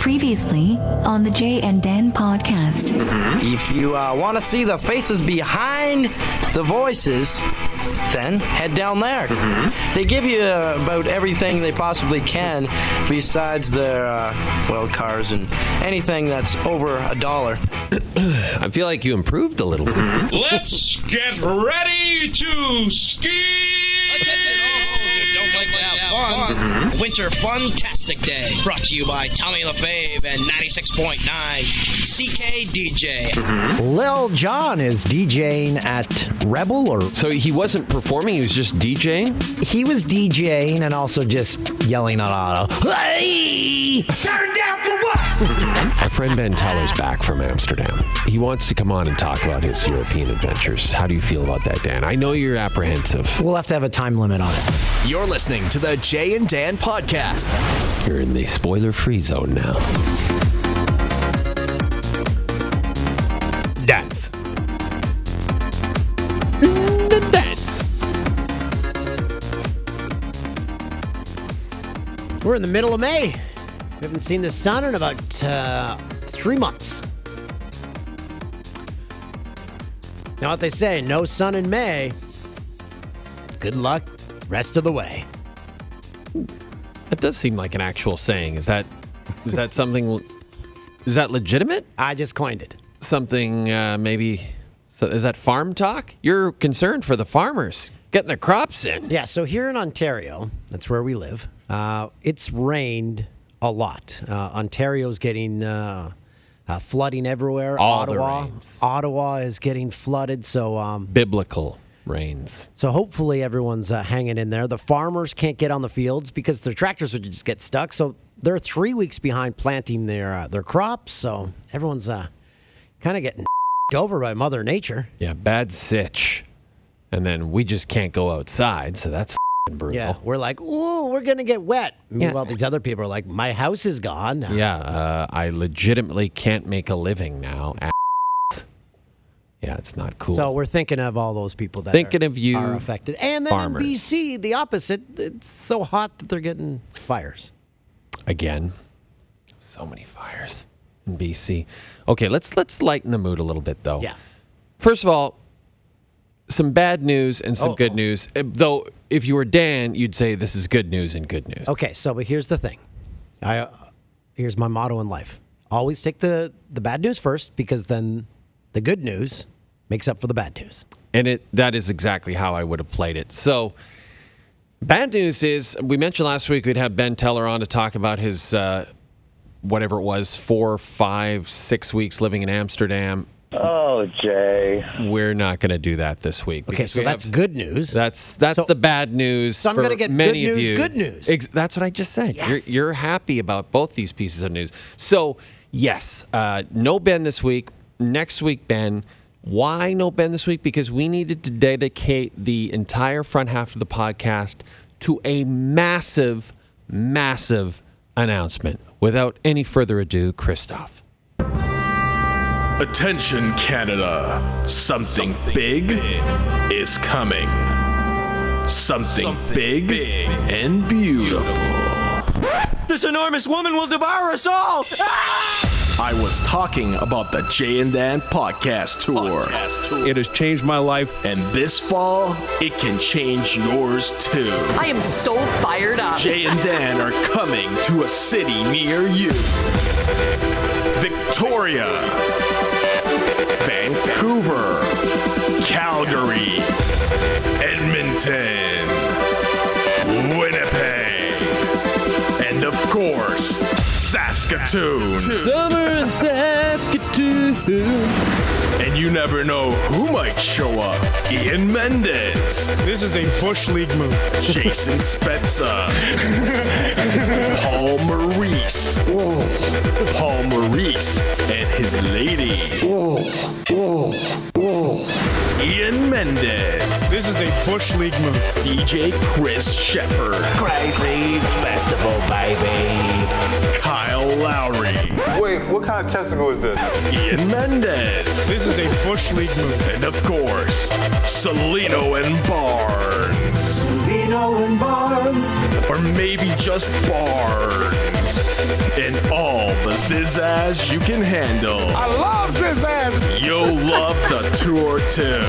Previously on the Jay and Dan podcast. If you want to see the faces behind the voices, then head down there. They give you about everything they possibly can besides their, cars and anything that's over $1. I feel like you improved a little bit. Let's get ready to ski! Attention all those who don't like to have fun. Winter Fun-tastic Day. Brought to you by Tommy LaFave and 96.9 CKDJ. Lil Jon is DJing at Rebel, or... So he wasn't performing, he was just DJing? He was DJing and also just yelling at Otto. Hey! Turn down for what? Our friend Ben Teller's back from Amsterdam. He wants to come on and talk about his European adventures. How do you feel about that, Dan? I know you're apprehensive. We'll have to have a time limit on it. You're listening to the Jay and Dan podcast. You're in the spoiler-free zone now. Dance. Dance. We're in the middle of May. We haven't seen the sun in about 3 months. Now what they say, no sun in May. Good luck rest of the way. That does seem like an actual saying. Is that something? Is that legitimate? I just coined it. Something maybe? So is that farm talk? You're concerned for the farmers getting their crops in. Yeah. So here in Ontario, that's where we live. It's rained a lot. Ontario's getting flooding everywhere. All the rains. Ottawa is getting flooded. So biblical rains. So hopefully everyone's hanging in there. The farmers can't get on the fields because their tractors would just get stuck. So they're 3 weeks behind planting their crops. So everyone's kind of getting over by Mother Nature. Yeah, bad sitch. And then we just can't go outside. So that's brutal. Yeah, we're like, ooh, we're going to get wet. Meanwhile, these other people are like, my house is gone. Yeah, I legitimately can't make a living now. Yeah, it's not cool. So we're thinking of all those people that are affected. And then farmers. in BC, the opposite. It's so hot that they're getting fires. Again, so many fires in BC. Okay, let's lighten the mood a little bit, though. Yeah. First of all, some bad news and some good news. Though, if you were Dan, you'd say this is good news and good news. Okay, but here's the thing. Here's my motto in life. Always take the bad news first, because then the good news makes up for the bad news. And that is exactly how I would have played it. So, bad news is, we mentioned last week we'd have Ben Teller on to talk about his, whatever it was, 4, 5, 6 weeks living in Amsterdam. Oh, Jay. We're not going to do that this week. Okay, so that's good news. That's the bad news. So I'm going to get many good of news, you. good news. That's what I just said. Yes. You're happy about both these pieces of news. So, yes, no Ben this week. Next week, Ben. Why no Ben this week? Because we needed to dedicate the entire front half of the podcast to a massive, massive announcement. Without any further ado, Christoph. Attention, Canada. Something big is coming. Something big and beautiful. This enormous woman will devour us all! I was talking about the Jay and Dan podcast tour. It has changed my life. And this fall, it can change yours too. I am so fired up. Jay and Dan are coming to a city near you. Victoria, Vancouver, Calgary, Edmonton, Winnipeg, and of course, Saskatoon. Summer in Saskatoon. And you never know who might show up. Ian Mendes. This is a Bush League move. Jason Spezza. Paul Maurice. Whoa. Paul Maurice and his lady. Whoa. Whoa. Whoa. Ian Mendes. This is a Bush League move. DJ Chris Shepard. Crazy festival, baby. Kyle Lowry. Wait, what kind of testicle is this? Ian Mendes. This is a Bush League move. And of course, Salino and Barnes. Salino and Barnes. Or maybe just Barnes. and all the zizazz you can handle. I love zizazz. You'll love the tour too.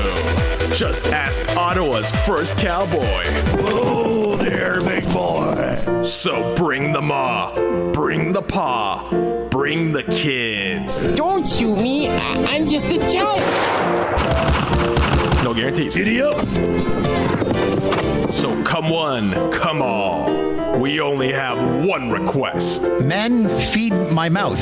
Just ask Ottawa's first cowboy. Oh, there, big boy. So bring the ma, bring the pa, bring the kids. Don't sue me. I'm just a child. No guarantees. Giddy up. So come one, come all. We only have one request. Men, feed my mouth.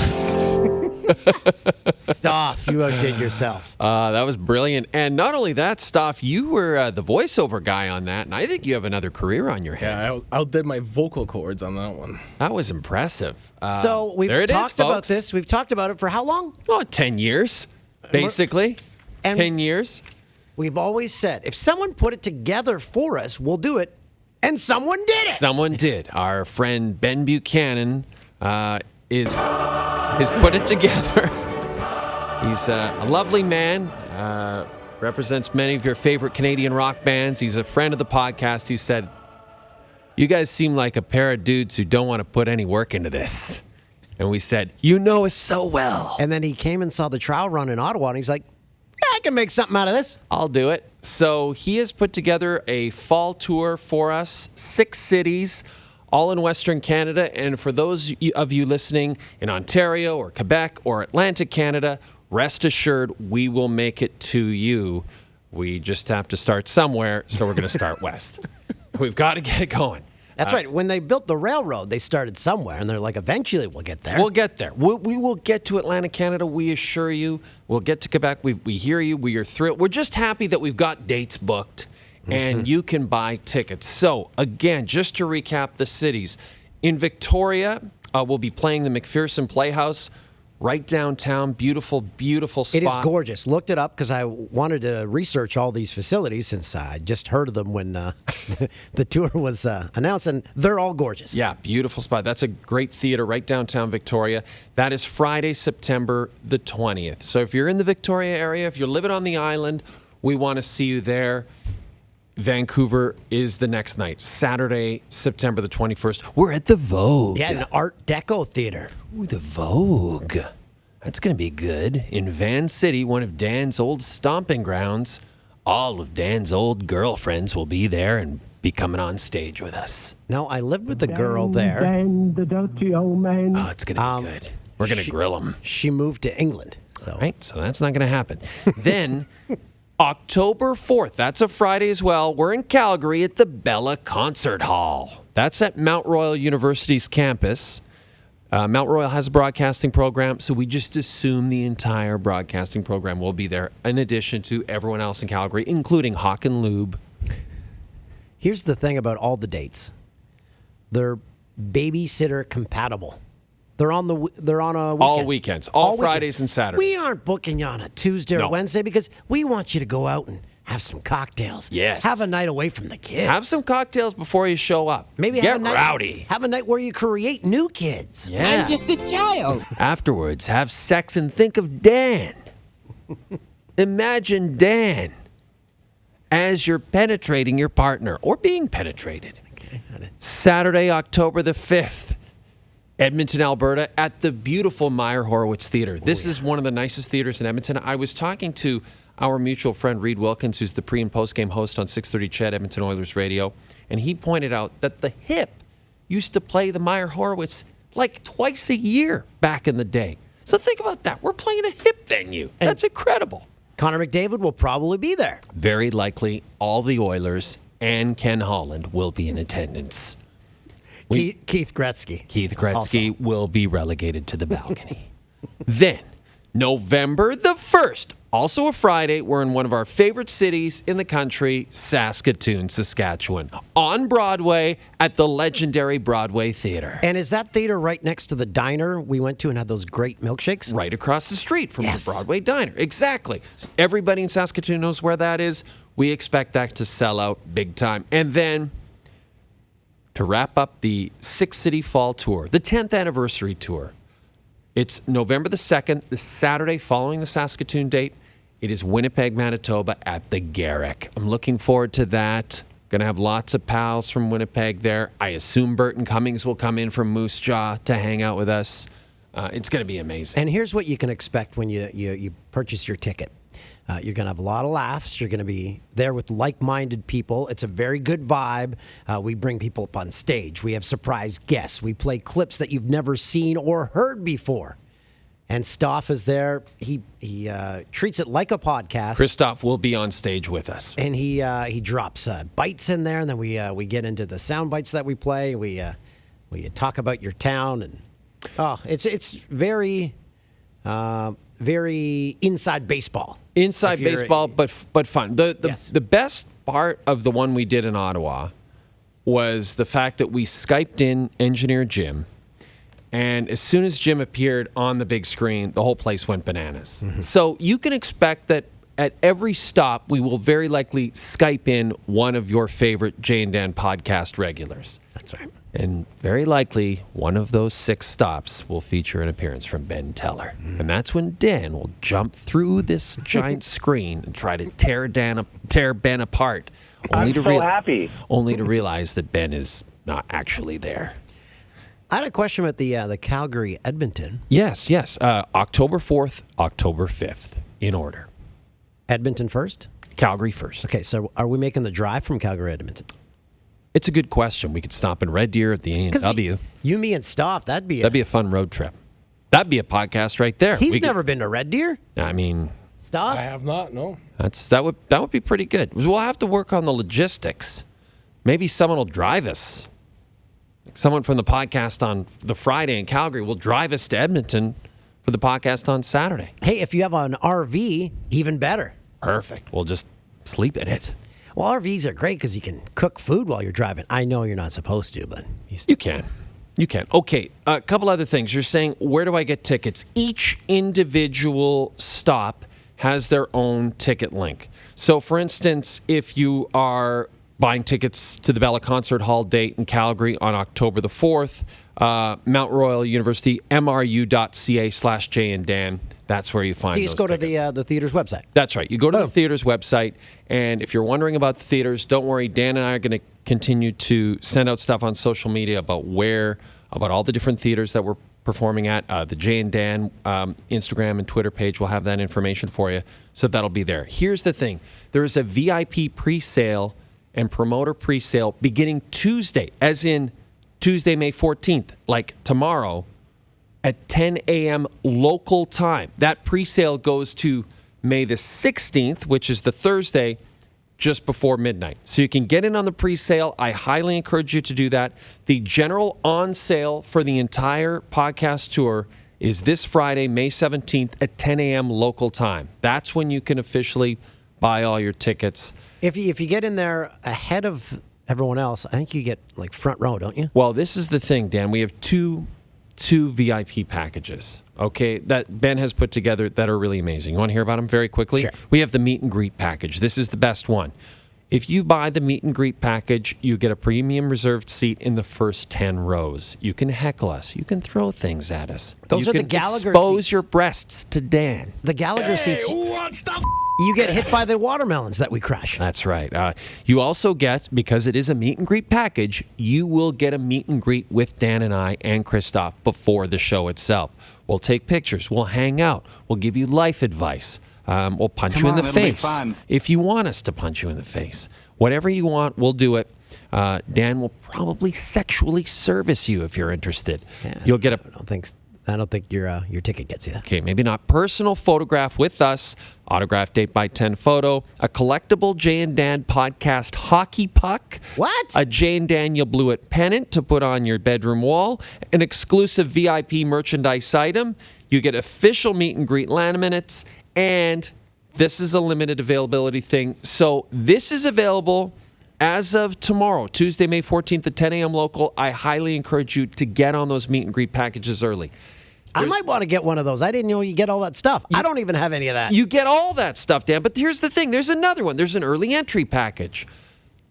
Stop. You outdid yourself. That was brilliant. And not only that, Stoff, you were the voiceover guy on that, and I think you have another career on your hands. Yeah, I outdid my vocal cords on that one. That was impressive. So we've there it talked is, about folks. this. We've talked about it for how long? Oh, 10 years, basically. And 10 years. We've always said, if someone put it together for us, we'll do it. And someone did it. Someone did. Our friend Ben Buchanan is put it together. He's a lovely man. Represents many of your favorite Canadian rock bands. He's a friend of the podcast. He said, "You guys seem like a pair of dudes who don't want to put any work into this." And we said, "You know us so well." And then he came and saw the trial run in Ottawa, and he's like, "Yeah, I can make something out of this." I'll do it. So he has put together a fall tour for us, 6 cities, all in Western Canada. And for those of you listening in Ontario or Quebec or Atlantic Canada, rest assured we will make it to you. We just have to start somewhere, so we're going to start west. We've got to get it going. That's right. When they built the railroad, they started somewhere, and they're like, eventually we'll get there. We'll get there. We will get to Atlantic Canada, we assure you. We'll get to Quebec. We hear you. We are thrilled. We're just happy that we've got dates booked, and you can buy tickets. So, again, just to recap the cities. In Victoria, we'll be playing the McPherson Playhouse right downtown. Beautiful, beautiful spot. It is gorgeous. Looked it up because I wanted to research all these facilities since I just heard of them when the tour was announced, and they're all gorgeous. Yeah, beautiful spot. That's a great theater right downtown Victoria. That is Friday, September the 20th. So if you're in the Victoria area, if you're living on the island, we want to see you there. Vancouver is the next night, Saturday, September the 21st. We're at the Vogue. Yeah, an Art Deco theater. Ooh, the Vogue. That's going to be good. In Van City, one of Dan's old stomping grounds. All of Dan's old girlfriends will be there and be coming on stage with us. No, I lived with a girl there. The dirty old man. Oh, it's going to be good. We're going to grill them. She moved to England. So. All right, so that's not going to happen. Then, October 4th, that's a Friday as well, we're in Calgary at the Bella Concert Hall. That's at Mount Royal University's campus. Mount Royal has a broadcasting program, so we just assume the entire broadcasting program will be there, in addition to everyone else in Calgary, including Hawk and Lube. Here's the thing about all the dates. They're babysitter compatible. They're on a weekend. All weekends. All Fridays weekends. and Saturdays. We aren't booking you on a Tuesday or Wednesday because we want you to go out and have some cocktails. Yes. Have a night away from the kids. Have some cocktails before you show up. Maybe get have a night, rowdy. Have a night where you create new kids. Yeah. I'm just a child. Afterwards, have sex and think of Dan. Imagine Dan as you're penetrating your partner or being penetrated. Okay. Saturday, October the 5th. Edmonton, Alberta, at the beautiful Meyer Horowitz Theater. This is one of the nicest theaters in Edmonton. I was talking to our mutual friend Reed Wilkins, who's the pre- and post-game host on 630 CHED, Edmonton Oilers Radio, and he pointed out that the Hip used to play the Meyer Horowitz like twice a year back in the day. So think about that. We're playing a Hip venue. That's incredible. Connor McDavid will probably be there. Very likely all the Oilers and Ken Holland will be in attendance. Keith Gretzky. Keith Gretzky will be relegated to the balcony. Then, November the 1st, also a Friday, we're in one of our favorite cities in the country, Saskatoon, Saskatchewan, on Broadway at the legendary Broadway Theater. And is that theater right next to the diner we went to and had those great milkshakes? Right across the street from the Broadway Diner. Exactly. Everybody in Saskatoon knows where that is. We expect that to sell out big time. And then, to wrap up the 6-city fall tour, the 10th anniversary tour, it's November the 2nd, the Saturday following the Saskatoon date. It is Winnipeg, Manitoba at the Garrick. I'm looking forward to that. Going to have lots of pals from Winnipeg there. I assume Burton Cummings will come in from Moose Jaw to hang out with us. It's going to be amazing. And here's what you can expect when you purchase your ticket. You're going to have a lot of laughs. You're going to be there with like-minded people. It's a very good vibe. We bring people up on stage. We have surprise guests. We play clips that you've never seen or heard before. And Stoff is there. He treats it like a podcast. Christoph will be on stage with us. And he drops bites in there, and then we get into the sound bites that we play. We talk about your town, and it's very very inside baseball. Inside baseball, but fun. Yes. The best part of the one we did in Ottawa was the fact that we Skyped in engineer Jim, and as soon as Jim appeared on the big screen, the whole place went bananas. Mm-hmm. So you can expect that at every stop, we will very likely Skype in one of your favorite Jay and Dan podcast regulars. That's right. And very likely, one of those 6 stops will feature an appearance from Ben Teller. Mm. And that's when Dan will jump through this giant screen and try to tear Ben apart. I'm so happy. Only to realize that Ben is not actually there. I had a question about the Calgary Edmonton. Yes. October 4th, October 5th, in order. Edmonton first? Calgary first. Okay, so are we making the drive from Calgary to Edmonton? It's a good question. We could stop in Red Deer at the A&W. You, me, and Stoff, that'd be a fun road trip. That'd be a podcast right there. He's never been to Red Deer. I mean, Stoff? I have not. No. That would be pretty good. We'll have to work on the logistics. Maybe someone will drive us. Someone from the podcast on the Friday in Calgary will drive us to Edmonton for the podcast on Saturday. Hey, if you have an RV, even better. Perfect. We'll just sleep in it. Well, RVs are great because you can cook food while you're driving. I know you're not supposed to, but you can. You can. Okay, a couple other things. You're saying, where do I get tickets? Each individual stop has their own ticket link. So, for instance, if you are buying tickets to the Bella Concert Hall date in Calgary on October the 4th, Mount Royal University, mru.ca/Jay and Dan. That's where you find those tickets. So you just go to the theater's website. That's right. You go to the theater's website, and if you're wondering about the theaters, don't worry. Dan and I are going to continue to send out stuff on social media about all the different theaters that we're performing at. The Jay and Dan Instagram and Twitter page will have that information for you, so that'll be there. Here's the thing. There is a VIP pre-sale and promoter pre-sale beginning Tuesday, as in Tuesday, May 14th, like tomorrow, at 10 a.m. local time. That pre-sale goes to May the 16th, which is the Thursday, just before midnight. So you can get in on the pre-sale. I highly encourage you to do that. The general on sale for the entire podcast tour is this Friday, May 17th at 10 a.m. local time. That's when you can officially buy all your tickets. If you get in there ahead of everyone else, I think you get like front row, don't you? Well, this is the thing, Dan. We have two VIP packages, okay, that Ben has put together that are really amazing. You want to hear about them very quickly? Sure. We have the meet and greet package. This is the best one. If you buy the meet and greet package, you get a premium reserved seat in the first 10 rows. You can heckle us. You can throw things at us. Those you are the can Gallagher expose seats. Your breasts to Dan. The Gallagher seats. Who wants to You get hit by the watermelons that we crush. That's right. You also get, because it is a meet and greet package, you will get a meet and greet with Dan and I and Christoph before the show itself. We'll take pictures. We'll hang out. We'll give you life advice. We'll punch you in the face if you want us to punch you in the face. Whatever you want, we'll do it. Dan will probably sexually service you if you're interested. Yeah, You'll get a. I don't think your ticket gets you that. Okay, maybe not personal photograph with us, autographed 8x10 photo, a collectible Jay and Dan podcast hockey puck. What? A Jay and Daniel Blewett pennant to put on your bedroom wall, an exclusive VIP merchandise item. You get official meet and greet laminates, and this is a limited availability thing. So this is available as of tomorrow, Tuesday, May 14th at 10 a.m. local. I highly encourage you to get on those meet and greet packages early. I might want to get one of those. I didn't know you get all that stuff. I don't even have any of that. You get all that stuff, Dan. But here's the thing. There's another one. There's an early entry package.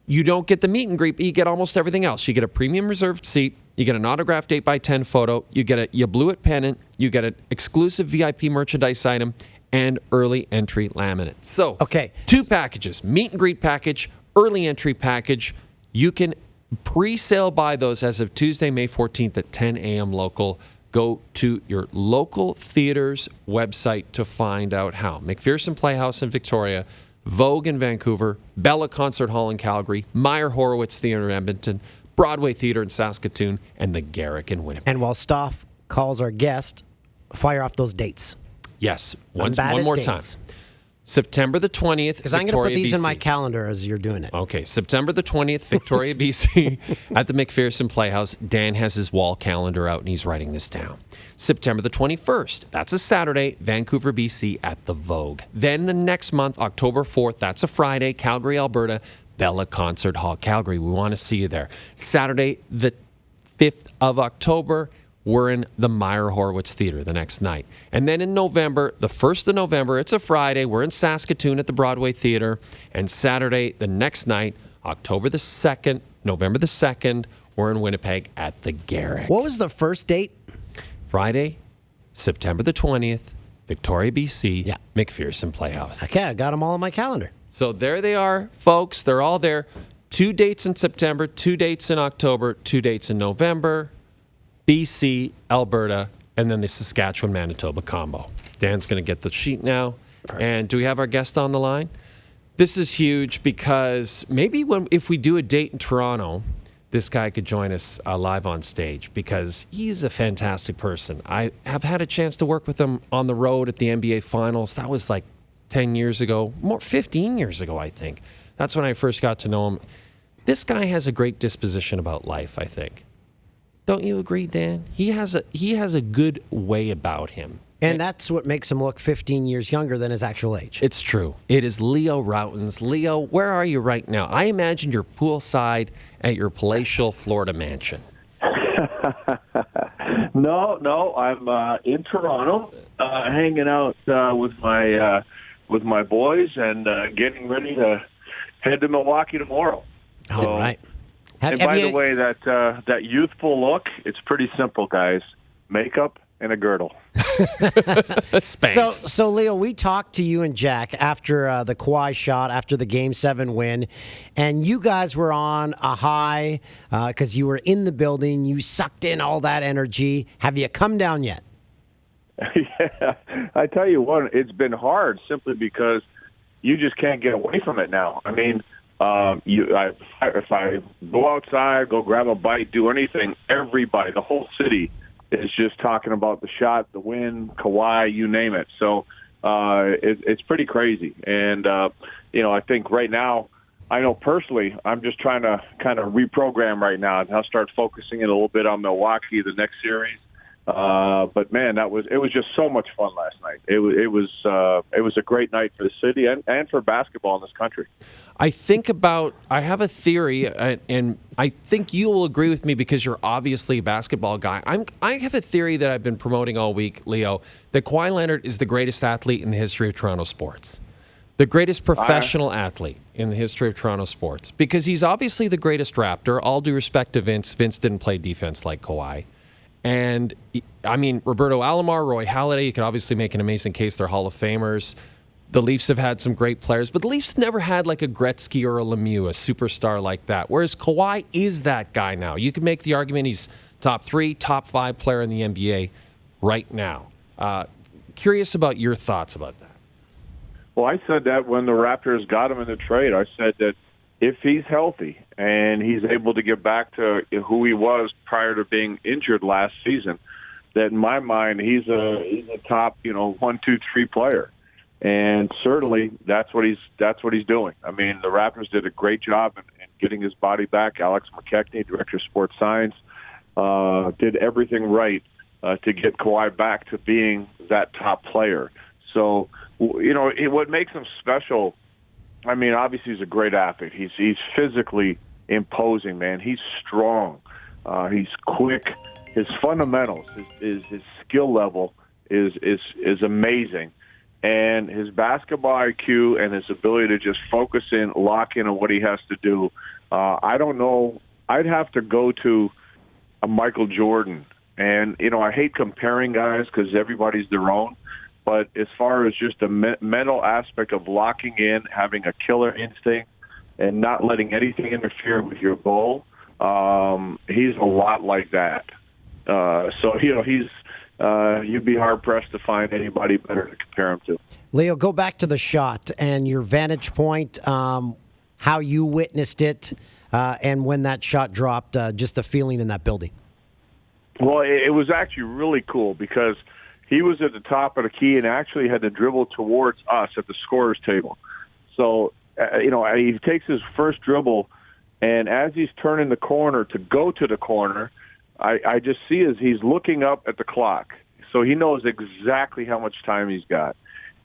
You don't get the meet and greet, but you get almost everything else. You get a premium reserved seat. You get an autographed 8x10 photo. You get a You Blew It pennant. You get an exclusive VIP merchandise item and early entry laminate. So, okay, 2 packages. Meet and greet package, early entry package. You can pre-sale buy those as of Tuesday, May 14th at 10 a.m. local. Go to your local theater's website to find out how. McPherson Playhouse in Victoria, Vogue in Vancouver, Bella Concert Hall in Calgary, Meyer Horowitz Theatre in Edmonton, Broadway Theatre in Saskatoon, and the Garrick in Winnipeg. And while Stoff calls our guest, fire off those dates. Yes, one Unbatted more dates. time. September the 20th, Because I'm going to put these in my calendar as you're doing it. Okay, September the 20th, Victoria, BC, at the McPherson Playhouse. Dan has his wall calendar out, and he's writing this down. September the 21st, that's a Saturday, Vancouver, BC, at the Vogue. Then the next month, October 4th, that's a Friday, Calgary, Alberta, Bella Concert Hall, Calgary. We want to see you there. Saturday the 5th of October, we're in the Meyer Horowitz Theatre the next night. And then in November, the 1st of November, it's a Friday, we're in Saskatoon at the Broadway Theatre. And Saturday, the next night, October the 2nd, November the 2nd, we're in Winnipeg at the Garrick. What was the first date? Friday, September the 20th, Victoria, BC, McPherson Playhouse. Okay, I got them all on my calendar. So there they are, folks. They're all there. 2 dates in September, 2 dates in October, 2 dates in November. BC, Alberta, and then the Saskatchewan-Manitoba combo. Dan's going to get the sheet now. Perfect. And do we have our guest on the line? This is huge because maybe if we do a date in Toronto, this guy could join us live on stage because he's a fantastic person. I have had a chance to work with him on the road at the NBA Finals. That was like 10 years ago, 15 years ago, I think. That's when I first got to know him. This guy has a great disposition about life, I think. Don't you agree, Dan? He has a good way about him. And that's what makes him look 15 years younger than his actual age. It's true. It is Leo Rautins. Leo, where are you right now? I imagine you're poolside at your palatial Florida mansion. No, I'm in Toronto, hanging out with my boys and getting ready to head to Milwaukee tomorrow. All right. And by the way, that youthful look, it's pretty simple, guys. Makeup and a girdle. So Leo, we talked to you and Jack after the Kawhi shot, after the Game 7 win, and you guys were on a high because you were in the building. You sucked in all that energy. Have you come down yet? Yeah, I tell you what, it's been hard simply because you just can't get away from it now. I mean, if I go outside, go grab a bite, do anything, everybody, the whole city is just talking about the shot, the win, Kawhi, you name it. So it's pretty crazy. And, I think right now, I know personally, I'm just trying to kind of reprogram right now and I'll start focusing in a little bit on Milwaukee, the next series. But man, it was just so much fun last night. It was a great night for the city and for basketball in this country. I have a theory, and I think you will agree with me because you're obviously a basketball guy. I have a theory that I've been promoting all week, Leo, that Kawhi Leonard is the greatest athlete in the history of Toronto sports. The greatest professional athlete in the history of Toronto sports. Because he's obviously the greatest Raptor. All due respect to Vince. Vince didn't play defense like Kawhi. And, I mean, Roberto Alomar, Roy Halladay, you could obviously make an amazing case they're Hall of Famers. The Leafs have had some great players, but the Leafs never had like a Gretzky or a Lemieux, a superstar like that, whereas Kawhi is that guy now. You can make the argument he's top 3, top 5 player in the NBA right now. Curious about your thoughts about that. Well, I said that when the Raptors got him in the trade. I said that if he's healthy and he's able to get back to who he was prior to being injured last season, that in my mind he's a top 1, 2, 3 player. And certainly that's what he's doing. I mean, the Raptors did a great job in getting his body back. Alex McKechnie, director of sports science, did everything right to get Kawhi back to being that top player. So, what makes him special, I mean, obviously he's a great athlete. He's physically imposing, man. He's strong. He's quick. His fundamentals, his skill level is amazing. And his basketball IQ and his ability to just focus in, lock in on what he has to do. I don't know. I'd have to go to a Michael Jordan. And, I hate comparing guys because everybody's their own. But as far as just the mental aspect of locking in, having a killer instinct, and not letting anything interfere with your goal. He's a lot like that. So, he's you'd be hard-pressed to find anybody better to compare him to. Leo, go back to the shot and your vantage point, how you witnessed it, and when that shot dropped, just the feeling in that building. Well, it was actually really cool because he was at the top of the key and actually had to dribble towards us at the scorer's table. So, he takes his first dribble, and as he's turning the corner to go to the corner, I just see as he's looking up at the clock. So he knows exactly how much time he's got.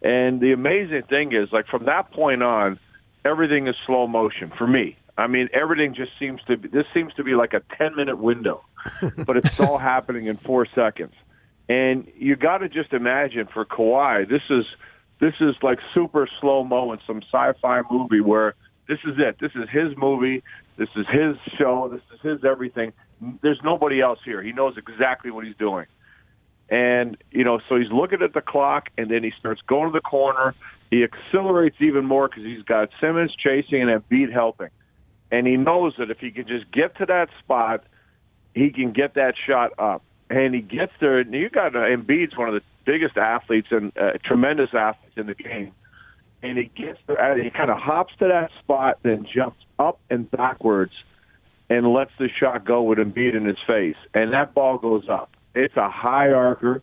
And the amazing thing is, like, from that point on, everything is slow motion for me. I mean, everything just seems to be like a 10-minute window, but it's all happening in 4 seconds. And you got to just imagine for Kawhi, this is like super slow-mo in some sci-fi movie where this is it. This is his movie. This is his show. This is his everything. There's nobody else here. He knows exactly what he's doing. And, so he's looking at the clock, and then he starts going to the corner. He accelerates even more because he's got Simmons chasing and Embiid helping. And he knows that if he can just get to that spot, he can get that shot up. And he gets there. And you got Embiid's one of the biggest athletes and tremendous athletes in the game. And he gets there. He kind of hops to that spot, then jumps up and backwards and lets the shot go with Embiid in his face. And that ball goes up. It's a high arcer.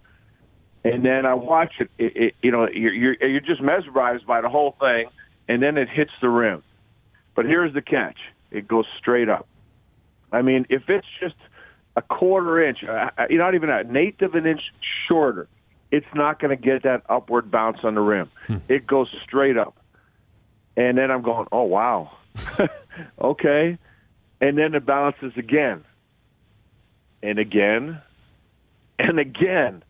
And then I watch it. You're just mesmerized by the whole thing. And then it hits the rim. But here's the catch. It goes straight up. I mean, if it's just a quarter inch, not even an eighth of an inch shorter, it's not going to get that upward bounce on the rim. It goes straight up. And then I'm going, oh, wow. Okay. And then it bounces again. And again. And again.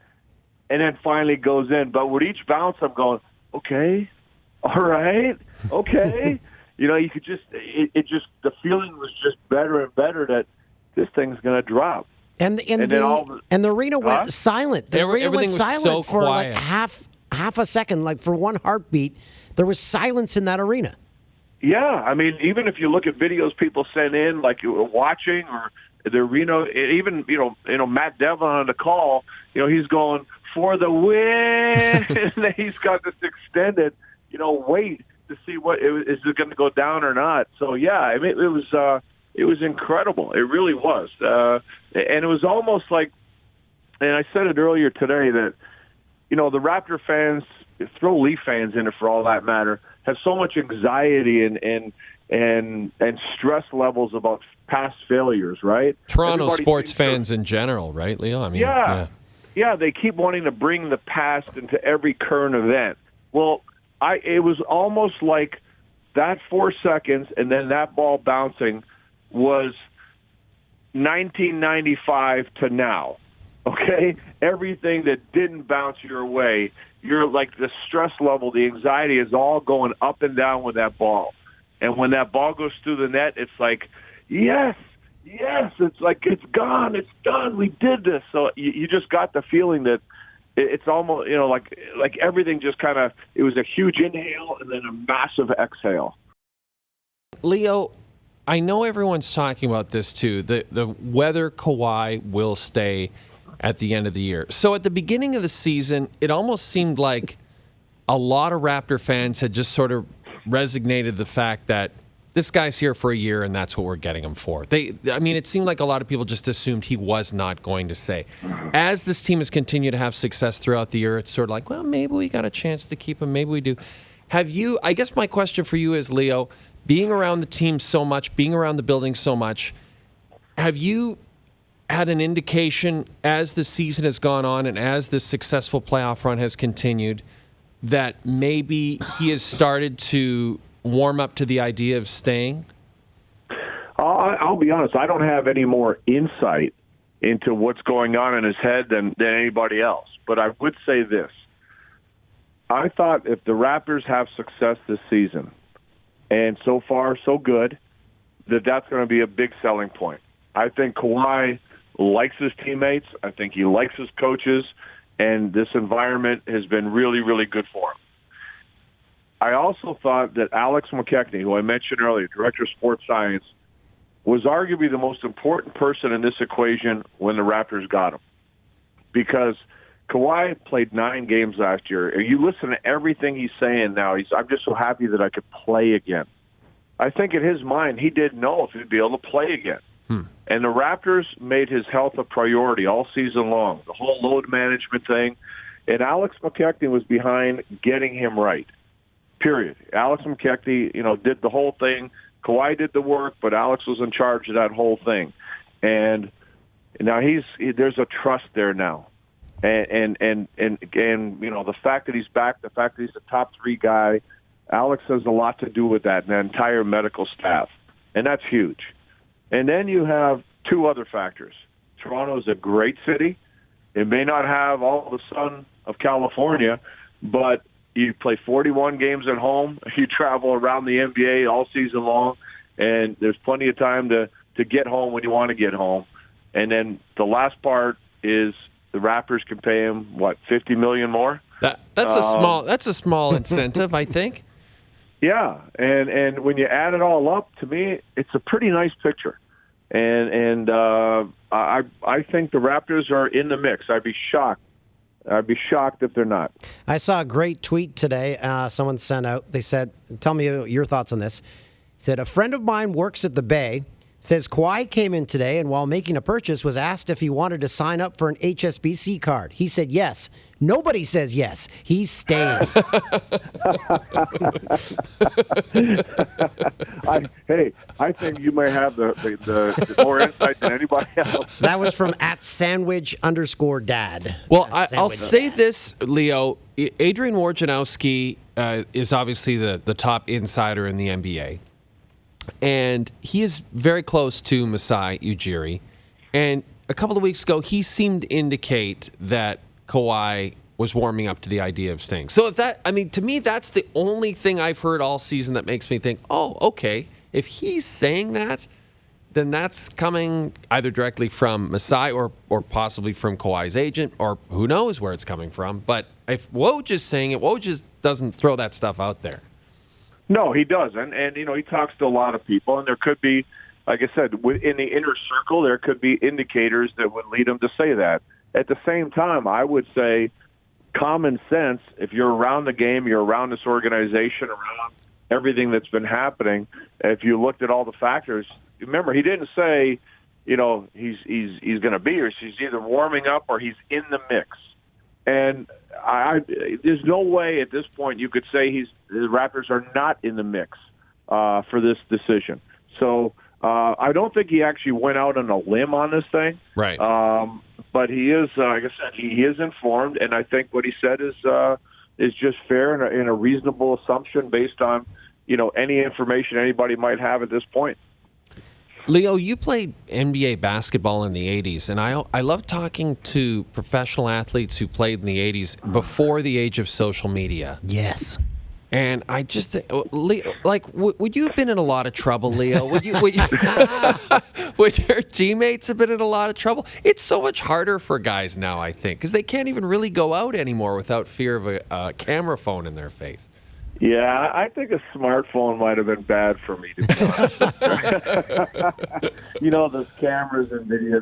And then finally goes in. But with each bounce, I'm going, okay. All right. Okay. You could just, the feeling was just better and better that this thing's going to drop. And the arena went silent. The arena went silent so for quiet. like half a second, like for one heartbeat. There was silence in that arena. Yeah, I mean, even if you look at videos people send in, like you were watching, or the arena, even Matt Devlin on the call, he's going for the win, and he's got this extended, wait to see is it going to go down or not. So yeah, I mean, it was incredible. It really was, and it was almost like, and I said it earlier today that, the Raptor fans, throw Leaf fans in it for all that matter, have so much anxiety and stress levels about past failures, right? Toronto Everybody sports fans in general, right, Leo? I mean, yeah, they keep wanting to bring the past into every current event. Well, it was almost like that 4 seconds and then that ball bouncing was 1995 to now. Okay? Everything that didn't bounce your way, you're like the stress level, the anxiety is all going up and down with that ball. And when that ball goes through the net, it's like, yes, it's like it's gone, it's done, we did this. So you just got the feeling that it's almost, like everything just kind of, it was a huge inhale and then a massive exhale. Leo, I know everyone's talking about this too, the whether Kawhi will stay at the end of the year. So at the beginning of the season, it almost seemed like a lot of Raptor fans had just sort of resignated the fact that this guy's here for a year and that's what we're getting him for. It seemed like a lot of people just assumed he was not going to stay. As this team has continued to have success throughout the year, it's sort of like, well, maybe we got a chance to keep him. Maybe we do. I guess my question for you is, Leo, being around the team so much, being around the building so much, have you had an indication as the season has gone on and as this successful playoff run has continued that maybe he has started to warm up to the idea of staying? I'll be honest. I don't have any more insight into what's going on in his head than anybody else. But I would say this. I thought if the Raptors have success this season, and so far so good, that's going to be a big selling point. I think Kawhi likes his teammates. I think he likes his coaches. And this environment has been really, really good for him. I also thought that Alex McKechnie, who I mentioned earlier, Director of Sports Science, was arguably the most important person in this equation when the Raptors got him. Because Kawhi played 9 games last year. You listen to everything he's saying now. I'm just so happy that I could play again. I think in his mind, he didn't know if he'd be able to play again. And the Raptors made his health a priority all season long, the whole load management thing. And Alex McKechnie was behind getting him right, period. Alex McKechnie, did the whole thing. Kawhi did the work, but Alex was in charge of that whole thing. And now there's a trust there now. And the fact that he's back, the fact that he's a top 3 guy, Alex has a lot to do with that, and the entire medical staff. And that's huge. And then you have 2 other factors. Toronto is a great city. It may not have all the sun of California, but you play 41 games at home. You travel around the NBA all season long, and there's plenty of time to get home when you want to get home. And then the last part is the Raptors can pay him, $50 million more? That's a small incentive, I think. Yeah, and when you add it all up, to me, it's a pretty nice picture. And I think the Raptors are in the mix. I'd be shocked. If they're not. I saw a great tweet today. Someone sent out. They said, "Tell me your thoughts on this." Said a friend of mine works at the Bay. Says Kawhi came in today and while making a purchase was asked if he wanted to sign up for an HSBC card. He said yes. Nobody says yes. He's staying. I think you may have the more insight than anybody else. That was from @sandwich_dad. Well, I'll say this, Leo. Adrian Wojnarowski is obviously the top insider in the NBA. And he is very close to Masai Ujiri. And a couple of weeks ago, he seemed to indicate that Kawhi was warming up to the idea of staying. So to me, that's the only thing I've heard all season that makes me think, oh, okay, if he's saying that, then that's coming either directly from Masai or possibly from Kawhi's agent, or who knows where it's coming from. But if Woj is saying it, Woj just doesn't throw that stuff out there. No, he doesn't. And, he talks to a lot of people, and there could be, like I said, in the inner circle, there could be indicators that would lead him to say that. At the same time, I would say common sense, if you're around the game, you're around this organization, around everything that's been happening, if you looked at all the factors, remember, he didn't say, he's going to be here. He's either warming up or he's in the mix. And there's no way at this point you could say the Raptors are not in the mix for this decision. So I don't think he actually went out on a limb on this thing. Right. But he is, like I said, he is informed, and I think what he said is just fair and a reasonable assumption based on any information anybody might have at this point. Leo, you played NBA basketball in the 80s, and I love talking to professional athletes who played in the 80s before the age of social media. Yes. And I just think, Leo, would you have been in a lot of trouble, Leo? Would your teammates have been in a lot of trouble? It's so much harder for guys now, I think, because they can't even really go out anymore without fear of a camera phone in their face. Yeah, I think a smartphone might have been bad for me, to be honest. Those cameras and video,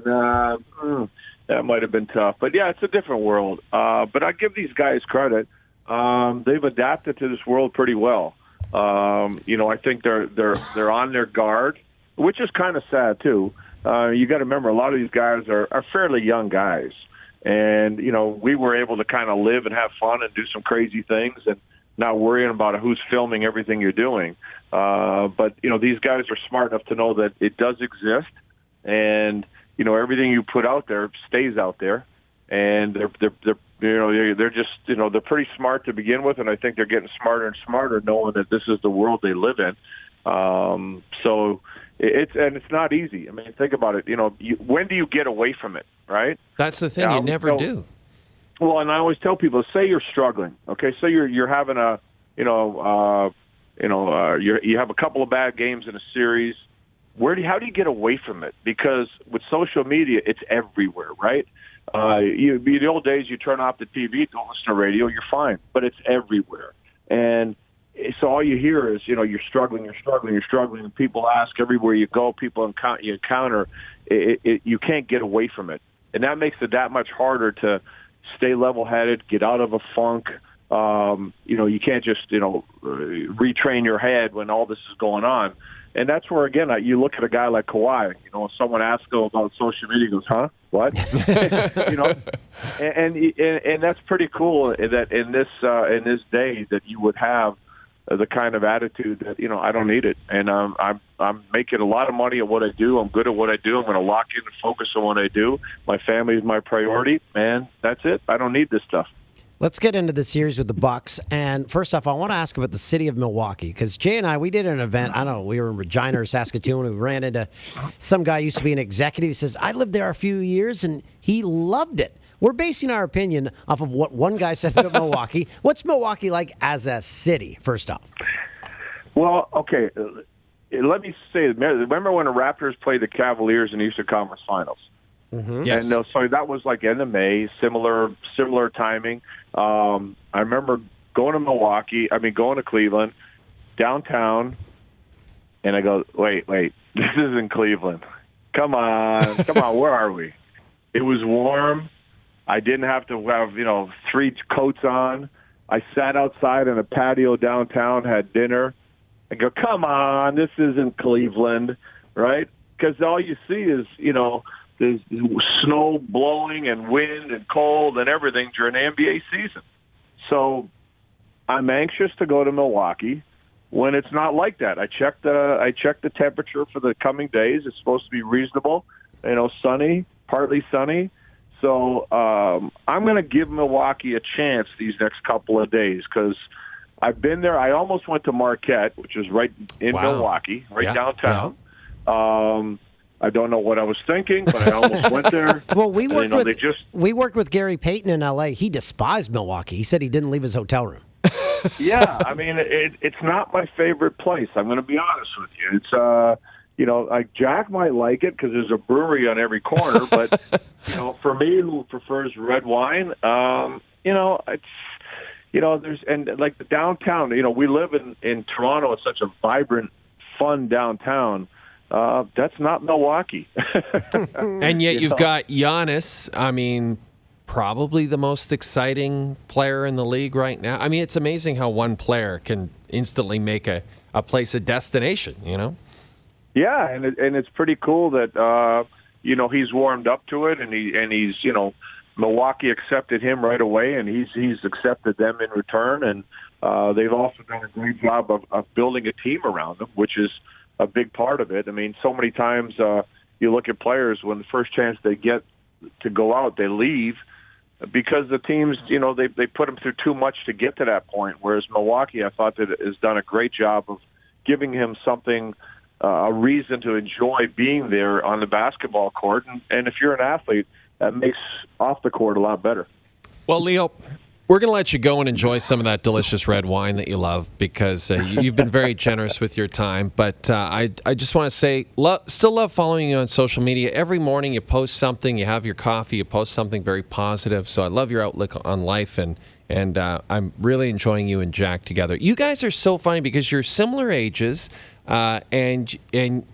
that might have been tough. But, yeah, it's a different world. But I give these guys credit. They've adapted to this world pretty well. I think they're on their guard, which is kind of sad, too. You got to remember, a lot of these guys are fairly young guys. And, we were able to kind of live and have fun and do some crazy things and not worrying about who's filming everything you're doing. But these guys are smart enough to know that it does exist, and everything you put out there stays out there, and they're just they're pretty smart to begin with, and I think they're getting smarter and smarter, knowing that this is the world they live in. So it's not easy. I mean, think about it. When do you get away from it, right? That's the thing. You never do. Well, and I always tell people, say you're struggling, okay? Say you're having you have a couple of bad games in a series. How do you get away from it? Because with social media, it's everywhere, right? The old days, you turn off the TV, don't listen to radio, you're fine, but it's everywhere. And so all you hear is, you're struggling, and people ask everywhere you go, you encounter, you can't get away from it. And that makes it that much harder to stay level-headed, get out of a funk. You can't just, retrain your head when all this is going on. And that's where, again, you look at a guy like Kawhi. If someone asks him about social media, he goes, "Huh? What?" and that's pretty cool. That in this day that you would have the kind of attitude that I don't need it, and I'm making a lot of money at what I do. I'm good at what I do. I'm going to lock in and focus on what I do. My family is my priority, man. That's it. I don't need this stuff. Let's get into the series with the Bucks. And first off, I want to ask about the city of Milwaukee, because Jay and I, we did an event. I don't know, we were in Regina or Saskatoon. We ran into some guy who used to be an executive. He says, I lived there a few years, and he loved it. We're basing our opinion off of what one guy said about Milwaukee. What's Milwaukee like as a city, first off? Well, okay, let me say, remember when the Raptors played the Cavaliers in the Eastern Conference Finals? Mm-hmm. Yes. And so that was like end of May, similar timing. I remember going to Cleveland, downtown, and I go, wait, this isn't Cleveland. Come on, where are we? It was warm. I didn't have to have, 3 coats on. I sat outside in a patio downtown, had dinner. I go, come on, this isn't Cleveland, right? Because all you see is, there's snow blowing and wind and cold and everything during the NBA season. So I'm anxious to go to Milwaukee when it's not like that. I checked the temperature for the coming days. It's supposed to be reasonable, sunny, partly sunny. So I'm going to give Milwaukee a chance these next couple of days because I've been there. I almost went to Marquette, which is right in Milwaukee, downtown. Yeah. I don't know what I was thinking, but I almost went there. Well, we worked with Gary Payton in L.A. He despised Milwaukee. He said he didn't leave his hotel room. Yeah, I mean, it's not my favorite place. I'm going to be honest with you. It's like Jack might like it because there's a brewery on every corner, but for me, who prefers red wine, it's there's like the downtown. We live in Toronto. It's such a vibrant, fun downtown. That's not Milwaukee. And yet you've got Giannis. I mean, probably the most exciting player in the league right now. I mean, it's amazing how one player can instantly make a place a destination, Yeah, and it's pretty cool that, he's warmed up to it and he's, Milwaukee accepted him right away and he's accepted them in return. And they've also done a great job of building a team around them, which is a big part of it. I mean, so many times you look at players when the first chance they get to go out, they leave because the teams, they put them through too much to get to that point. Whereas Milwaukee, I thought that has done a great job of giving him something, a reason to enjoy being there on the basketball court. And if you're an athlete, that makes off the court a lot better. Well, Leo, we're going to let you go and enjoy some of that delicious red wine that you love because you've been very generous with your time. But I just want to say, still love following you on social media. Every morning you post something, you have your coffee, you post something very positive. So I love your outlook on life, and I'm really enjoying you and Jack together. You guys are so funny because you're similar ages, and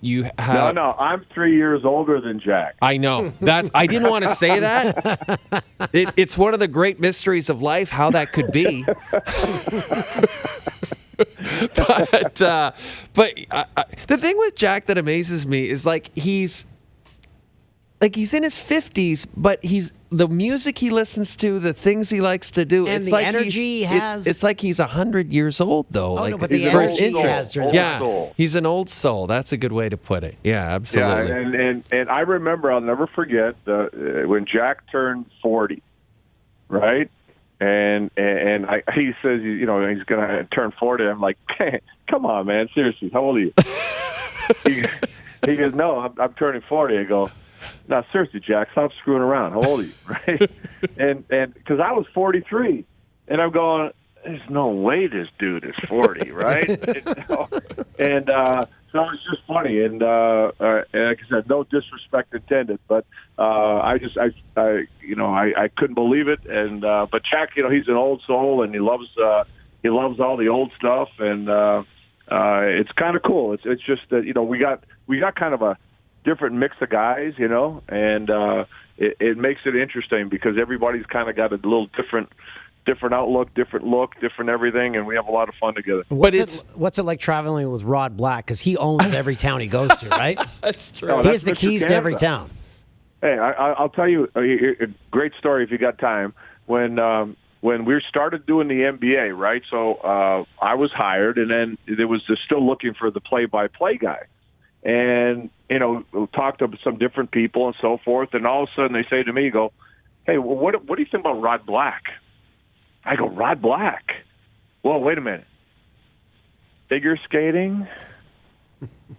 you have... No, I'm 3 years older than Jack. I know. I didn't want to say that. It's one of the great mysteries of life, how that could be. but the thing with Jack that amazes me is he's in his 50s, but the music he listens to, the things he likes to do, and it's the like energy he has. It's like he's 100 years old, though. Oh, no, but the energy he has. He's an old soul. That's a good way to put it. Yeah, absolutely. Yeah, and I remember, I'll never forget when Jack turned 40, right? And he says, he's going to turn 40. I'm like, hey, come on, man, seriously, how old are you? he goes, no, I'm turning 40. I go, no, seriously, Jack, stop screwing around. How old are you? Right? and because I was 43, and I'm going, there's no way this dude is 40, right? and so it's just funny, and like I said, no disrespect intended, but I couldn't believe it. And but Jack, he's an old soul, and he loves he loves all the old stuff, and it's kind of cool. It's just that we got kind of a different mix of guys, and it makes it interesting because everybody's kind of got a little different outlook, different look, different everything, and we have a lot of fun together. What's it like traveling with Rod Black? Because he owns every town he goes to, right? That's true. He has the keys to every town. Hey, I'll tell you a great story if you got time. When we started doing the NBA, right? So I was hired, and then there was still looking for the play-by-play guy. And, talked to some different people and so forth, and all of a sudden they say to me, hey, well, what do you think about Rod Black? I go, Rod Black? Well, wait a minute. Figure skating,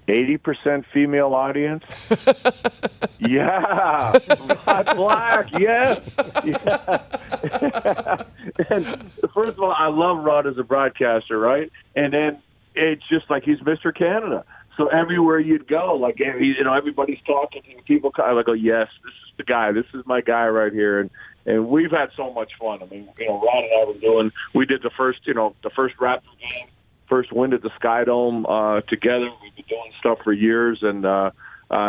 80% female audience. Yeah, Rod Black, yes. Yeah. And first of all, I love Rod as a broadcaster, right? And then it's just like he's Mr. Canada. So everywhere you'd go, like, everybody's talking to people. I go, yes, this is the guy. This is my guy right here. And we've had so much fun. I mean, Rod and I we did the first Raptor game, first win at the Sky Dome together. We've been doing stuff for years, and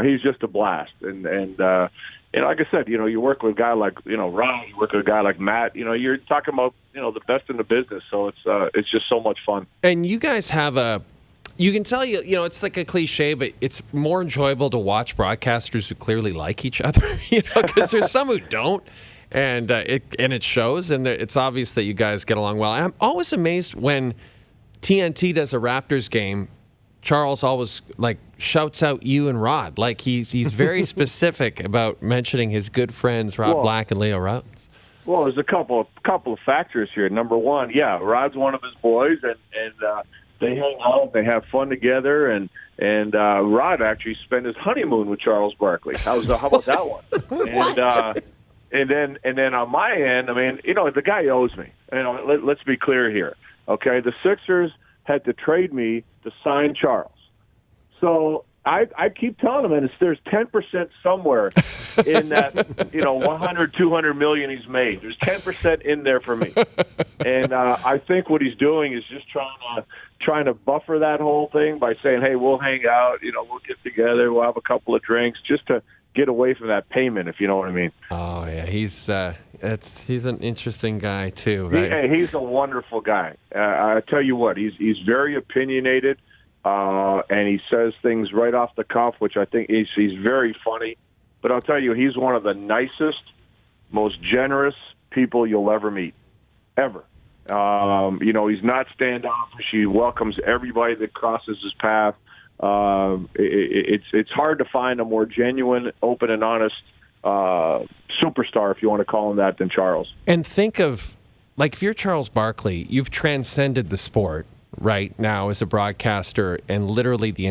he's just a blast. And like I said, you work with a guy like, Ron, you work with a guy like Matt, you're talking about, the best in the business. So it's just so much fun. And you guys have you can tell it's like a cliche, but it's more enjoyable to watch broadcasters who clearly like each other, because there's some who don't. And it shows, and it's obvious that you guys get along well. And I'm always amazed when TNT does a Raptors game. Charles always shouts out you and Rod. Like he's very specific about mentioning his good friends Rod Black and Leo Rautins. Well, there's a couple of factors here. Number one, Rod's one of his boys, and they hang out, they have fun together, and Rod actually spent his honeymoon with Charles Barkley. How about that one? And then on my end, I mean, the guy owes me. Let's be clear here, okay? The Sixers had to trade me to sign Charles. So I keep telling him, and there's 10% somewhere in that, 100, 200 million he's made. There's 10% in there for me. And I think what he's doing is just trying to buffer that whole thing by saying, hey, we'll hang out, we'll get together, we'll have a couple of drinks, just to get away from that payment, if you know what I mean. Oh yeah, he's an interesting guy too. Right? He's a wonderful guy. I tell you what, he's very opinionated, and he says things right off the cuff, which I think he's very funny. But I'll tell you, he's one of the nicest, most generous people you'll ever meet, ever. He's not standoffish. He welcomes everybody that crosses his path. It's hard to find a more genuine, open, and honest superstar, if you want to call him that, than Charles. And think of, if you're Charles Barkley, you've transcended the sport right now as a broadcaster, and literally the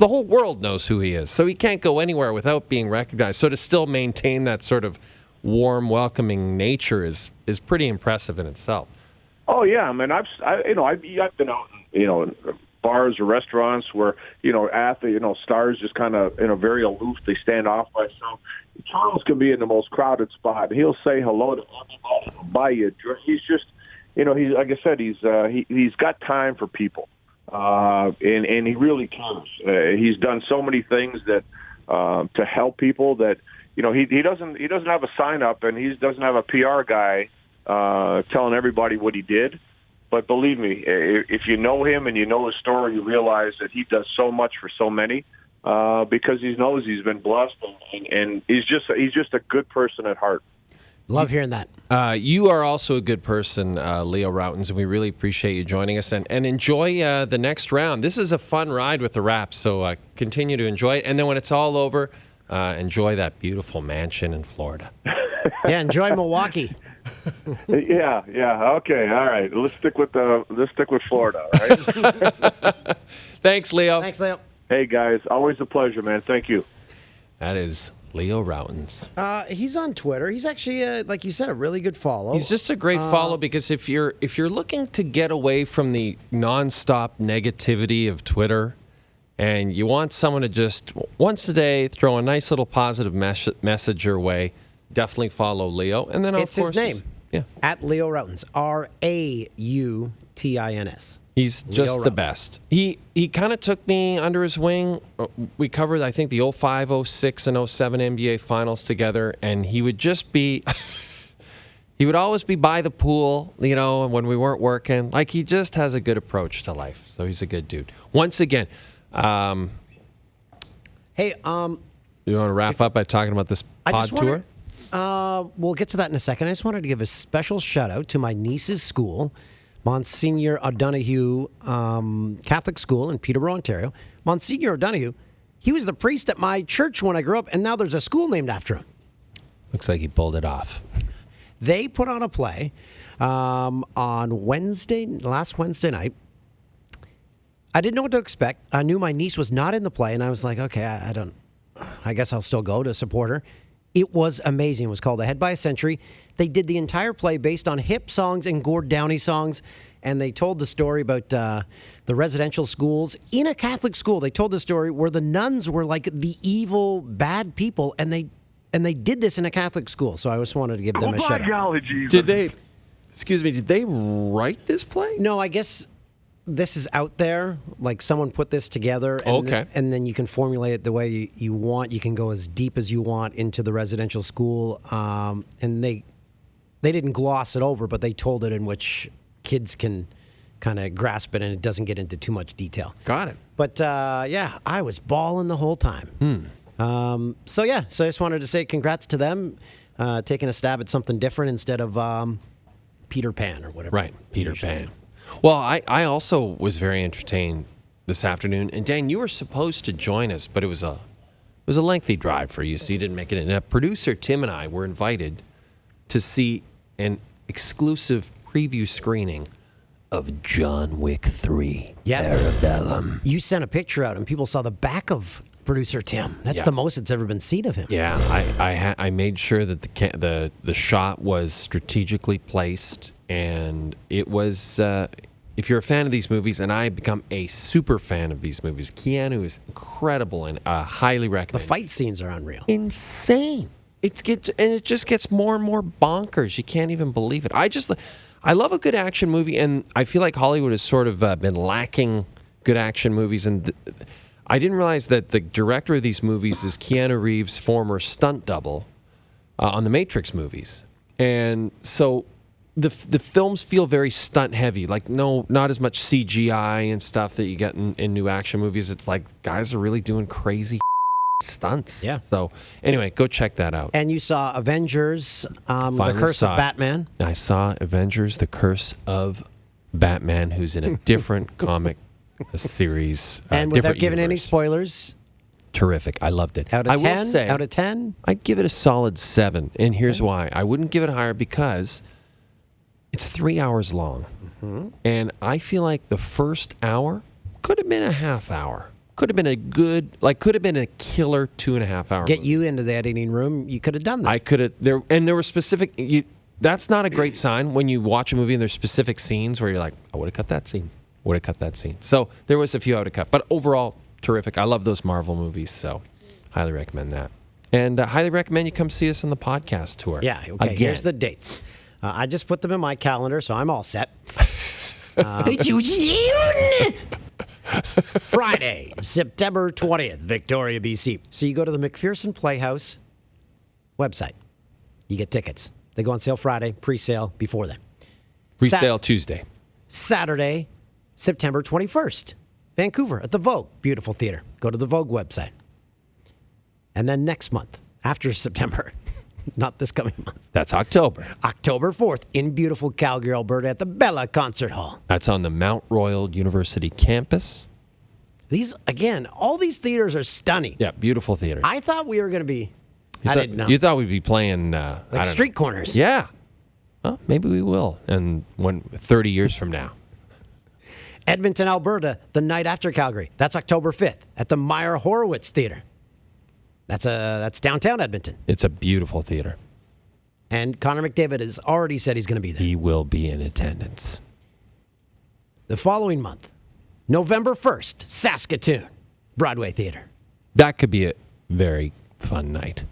whole world knows who he is. So he can't go anywhere without being recognized. So to still maintain that sort of warm, welcoming nature is pretty impressive in itself. Oh yeah, I mean, I've been out, in bars or restaurants where, athletes, stars just kind of, very aloof. They stand off by themselves. Charles can be in the most crowded spot. He'll say hello to everybody. He'll buy you a drink. He's just, he's like I said, he's got time for people, and he really cares. He's done so many things that to help people that, he doesn't have a sign up, and he doesn't have a PR guy telling everybody what he did. But believe me, if you know him and you know his story, you realize that he does so much for so many because he knows he's been blessed, and he's just a good person at heart. Love hearing that. You are also a good person, Leo Rautins, and we really appreciate you joining us. And enjoy the next round. This is a fun ride with the Raps, so continue to enjoy it. And then when it's all over, enjoy that beautiful mansion in Florida. Yeah, enjoy Milwaukee. Yeah. Okay, all right. Let's stick with Florida. All right. Thanks, Leo. Thanks, Leo. Hey guys, always a pleasure, man. Thank you. That is Leo Rautins. He's on Twitter. He's actually, like you said, a really good follow. He's just a great follow because if you're looking to get away from the nonstop negativity of Twitter, and you want someone to just once a day throw a nice little positive message your way, definitely follow Leo. And then it's of course his name. Yeah. At Leo Rautins. Rautins. He's just the best. He kind of took me under his wing. We covered, I think, the 05, 06, and 07 NBA Finals together, and he would just be... he would always be by the pool, when we weren't working. Like, he just has a good approach to life, so he's a good dude. Once again... Hey, you want to wrap up by talking about this pod tour? We'll get to that in a second. I just wanted to give a special shout out to my niece's school, Monsignor O'Donoghue Catholic School in Peterborough, Ontario. Monsignor O'Donoghue, he was the priest at my church when I grew up, and now there's a school named after him. Looks like he pulled it off. They put on a play on last Wednesday night. I didn't know what to expect. I knew my niece was not in the play, and I was like, okay, I guess I'll still go to support her. It was amazing. It was called Ahead by a Century. They did the entire play based on hip songs and Gord Downie songs, and they told the story about the residential schools. In a Catholic school, they told the story where the nuns were like the evil, bad people, and they did this in a Catholic school. So I just wanted to give them a shout out. Did they write this play? No, I guess... This is out there, like someone put this together, and, and then you can formulate it the way you want. You can go as deep as you want into the residential school, and they didn't gloss it over, but they told it in which kids can kind of grasp it, and it doesn't get into too much detail. Got it. But yeah, I was bawling the whole time. So I just wanted to say congrats to them, taking a stab at something different instead of Peter Pan or whatever. Right, Peter Pan. Well, I also was very entertained this afternoon. And Dan, you were supposed to join us, but it was a lengthy drive for you, so you didn't make it in. Now, producer Tim and I were invited to see an exclusive preview screening of John Wick 3. Yeah. Parabellum. You sent a picture out, and people saw the back of producer Tim. That's the most that's ever been seen of him. Yeah, I made sure that the shot was strategically placed, and it was. If you're a fan of these movies, and I have become a super fan of these movies, Keanu is incredible and highly recommend. The fight scenes are unreal. Insane. It just gets more and more bonkers. You can't even believe it. I love a good action movie, and I feel like Hollywood has sort of been lacking good action movies. And I didn't realize that the director of these movies is Keanu Reeves' former stunt double on the Matrix movies, and so. The films feel very stunt heavy, like not as much CGI and stuff that you get in new action movies. It's like guys are really doing crazy stunts. Yeah. So anyway, go check that out. And you saw Avengers, The Curse of Batman. I saw Avengers, The Curse of Batman, who's in a different comic series. And without giving any spoilers. Terrific. I loved it. Out of 10? Will say, out of 10? I'd give it a solid 7. And here's why. I wouldn't give it higher because... it's 3 hours long, and I feel like the first hour could have been a half hour. Could have been could have been a killer 2.5 hour. Get you into the editing room. You could have done that. I could have. There were specific. That's not a great sign when you watch a movie and there's specific scenes where you're like, I would have cut that scene. Would have cut that scene. So there was a few I would have cut, but overall, terrific. I love those Marvel movies, so highly recommend that. And highly recommend you come see us on the podcast tour. Yeah. Okay. Again. Here's the dates. I just put them in my calendar, so I'm all set. Friday, September 20th, Victoria, BC. So you go to the McPherson Playhouse website. You get tickets. They go on sale Friday, pre-sale before then. Pre-sale Tuesday. Saturday, September 21st, Vancouver at the Vogue. Beautiful theater. Go to the Vogue website. And then next month, after September... not this coming month. That's October. October 4th in beautiful Calgary, Alberta at the Bella Concert Hall. That's on the Mount Royal University campus. All these theaters are stunning. Yeah, beautiful theaters. I thought we were going to be, didn't know. You thought we'd be playing... like street corners. Yeah. Well, maybe we will. And 30 years from now. Edmonton, Alberta, the night after Calgary. That's October 5th at the Meyer Horowitz Theater. That's downtown Edmonton. It's a beautiful theater. And Connor McDavid has already said he's going to be there. He will be in attendance. The following month, November 1st, Saskatoon, Broadway Theater. That could be a very fun night.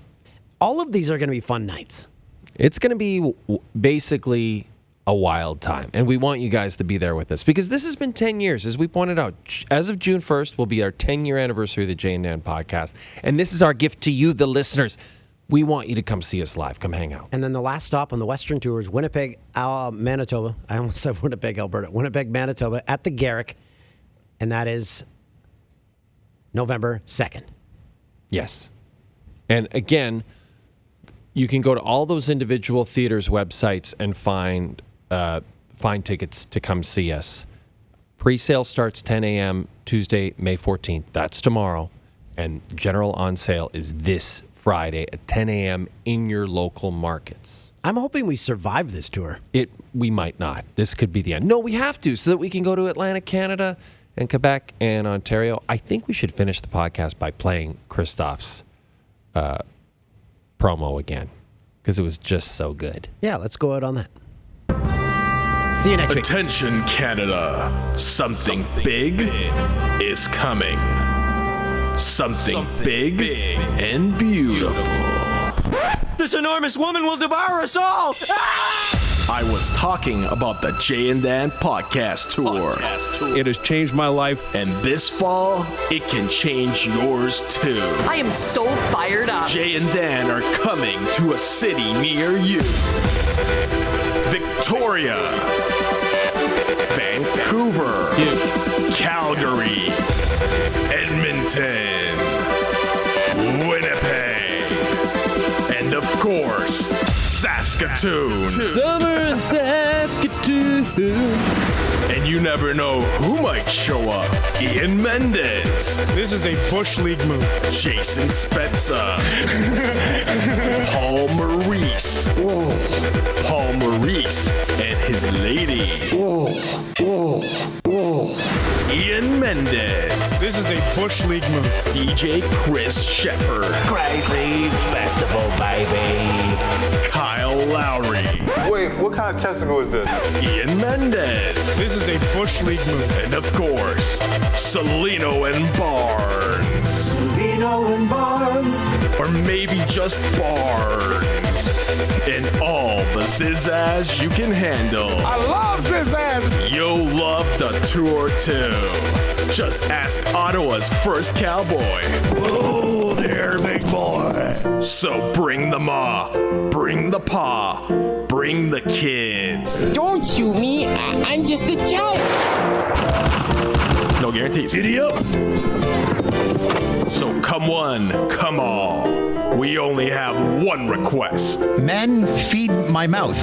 All of these are going to be fun nights. It's going to be basically a wild time. And we want you guys to be there with us because this has been 10 years. As we pointed out, as of June 1st will be our 10-year anniversary of the Jay and Dan podcast. And this is our gift to you, the listeners. We want you to come see us live. Come hang out. And then the last stop on the Western Tour is Winnipeg, Manitoba. I almost said Winnipeg, Alberta. Winnipeg, Manitoba at the Garrick. And that is November 2nd. Yes. And again, you can go to all those individual theaters' websites and find tickets to come see us. Presale starts 10 a.m. Tuesday, May 14th. That's tomorrow. And general on sale is this Friday at 10 a.m. in your local markets. I'm hoping we survive this tour. We might not. This could be the end. No, we have to so that we can go to Atlantic Canada and Quebec and Ontario. I think we should finish the podcast by playing Christoph's promo again because it was just so good. Yeah, let's go out on that. See you next week. Attention, Canada. Something big is coming. Something big and beautiful. This enormous woman will devour us all! I was talking about the Jay and Dan podcast tour. It has changed my life, and this fall, it can change yours too. I am so fired up. Jay and Dan are coming to a city near you. Victoria, Vancouver, Calgary, Edmonton, Winnipeg, and of course, Saskatoon. Summer in Saskatoon. And you never know who might show up. Ian Mendes. This is a Bush League move. Jason Spezza. Paul Maurice. Paul Maurice and his lady. Ian Mendes. This is a Bush League move. DJ Chris Shepard. Crazy festival, baby. Kyle Lowry. Wait, what kind of testicle is this? Ian Mendes. This is a Bush League move. And of course, Salino and Barnes. Salino and Barnes. Or maybe just Barnes. And all the zizazz you can handle. I love zizazz. You'll love the tour too. Just ask Ottawa's first cowboy. Whoa there, big boy. So bring the ma, bring the pa, bring the kids. Don't sue me. I'm just a child. No guarantees. Giddy up. So come one, come all. We only have one request. Men, feed my mouth.